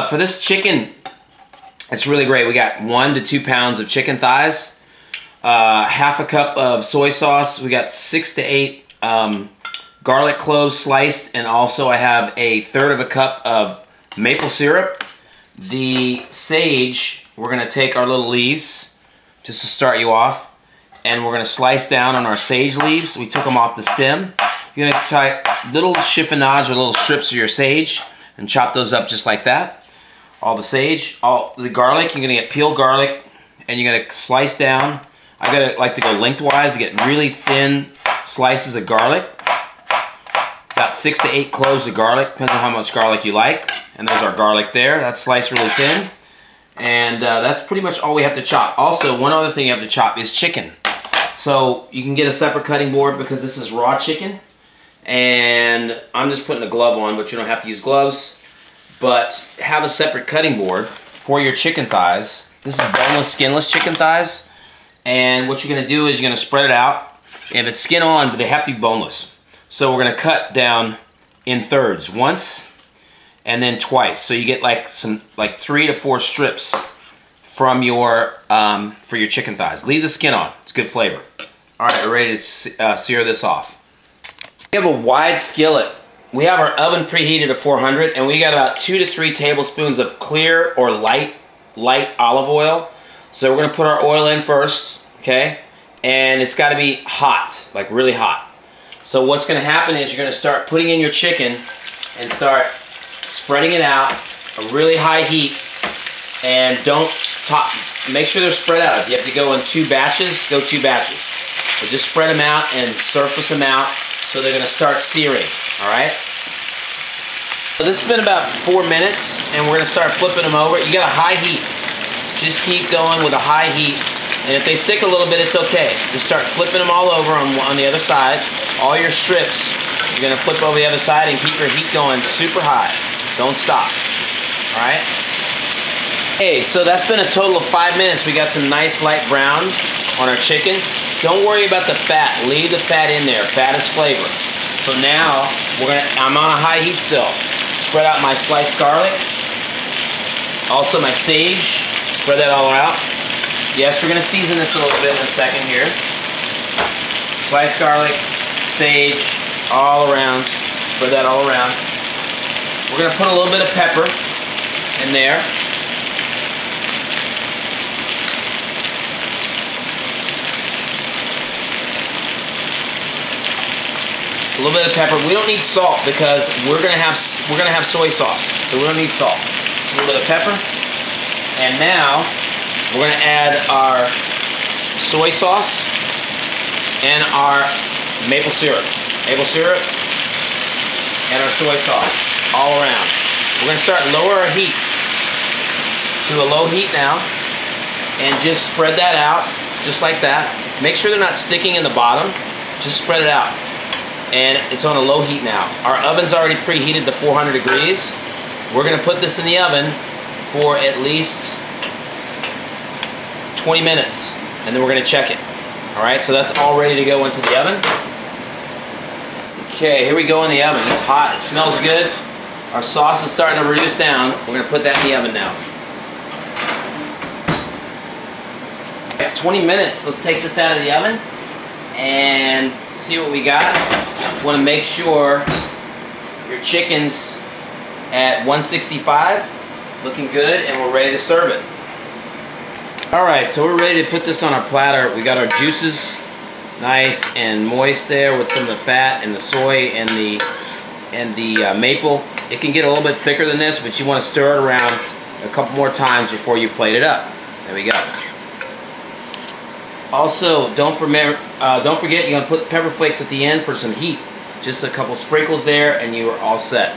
For this chicken, it's really great. We got 1 to 2 pounds of chicken thighs, half a cup of soy sauce. We got 6 to 8 garlic cloves sliced, and also I have a 1/3 of a cup of maple syrup. The sage, we're gonna take our little leaves, just to start you off, and we're gonna slice down on our sage leaves. We took them off the stem. You're gonna tie little chiffonage or little strips of your sage and chop those up just like that. All the sage, all the garlic, you're gonna get peeled garlic, and you're gonna slice down. I like to go lengthwise to get really thin slices of garlic. About 6 to 8 cloves of garlic, depends on how much garlic you like. And there's our garlic there. That's sliced really thin. And that's pretty much all we have to chop. Also, one other thing you have to chop is chicken. So you can get a separate cutting board because this is raw chicken. And I'm just putting a glove on, but you don't have to use gloves. But have a separate cutting board for your chicken thighs. This is boneless, skinless chicken thighs. And what you're gonna do is you're gonna spread it out. If it's skin on, but they have to be boneless. So we're gonna cut down in thirds, once and then twice. So you get like 3 to 4 strips from your for your chicken thighs. Leave the skin on, it's good flavor. All right, we're ready to sear this off. We have a wide skillet. We have our oven preheated at 400, and we got about 2 to 3 tablespoons of clear or light olive oil. So we're gonna put our oil in first, okay? And it's gotta be hot, like really hot. So what's gonna happen is you're gonna start putting in your chicken and start spreading it out, a really high heat, and make sure they're spread out. If you have to go in 2 batches, go 2 batches. But just spread them out and surface them out so they're gonna start searing, all right? So this has been about 4 minutes, and we're gonna start flipping them over. You got a high heat. Just keep going with a high heat. And if they stick a little bit, it's okay. Just start flipping them all over on the other side. All your strips, you're gonna flip over the other side and keep your heat going super high. Don't stop, all right? Okay, so that's been a total of 5 minutes. We got some nice light brown on our chicken. Don't worry about the fat. Leave the fat in there. Fat is flavor. So now, I'm on a high heat still. Spread out my sliced garlic. Also my sage. Spread that all out. Yes, we're gonna season this a little bit in a second here. Sliced garlic, sage, all around. Spread that all around. We're gonna put a little bit of pepper in there. A little bit of pepper. We don't need salt because we're gonna have soy sauce, so we don't need salt. A little bit of pepper, and now we're gonna add our soy sauce and our maple syrup, and our soy sauce all around. We're gonna start lower our heat to a low heat now, and just spread that out just like that. Make sure they're not sticking in the bottom. Just spread it out. And it's on a low heat now. Our oven's already preheated to 400 degrees. We're gonna put this in the oven for at least 20 minutes, and then we're gonna check it. All right, so that's all ready to go into the oven. Okay, here we go in the oven. It's hot, it smells good. Our sauce is starting to reduce down. We're gonna put that in the oven now. It's 20 minutes. Let's take this out of the oven and see what we got. You want to make sure your chicken's at 165, looking good, and we're ready to serve it. Alright, so we're ready to put this on our platter. We got our juices nice and moist there with some of the fat and the soy and the maple. It can get a little bit thicker than this, but you want to stir it around a couple more times before you plate it up. There we go. Also, don't forget you're going to put pepper flakes at the end for some heat. Just a couple sprinkles there and you are all set.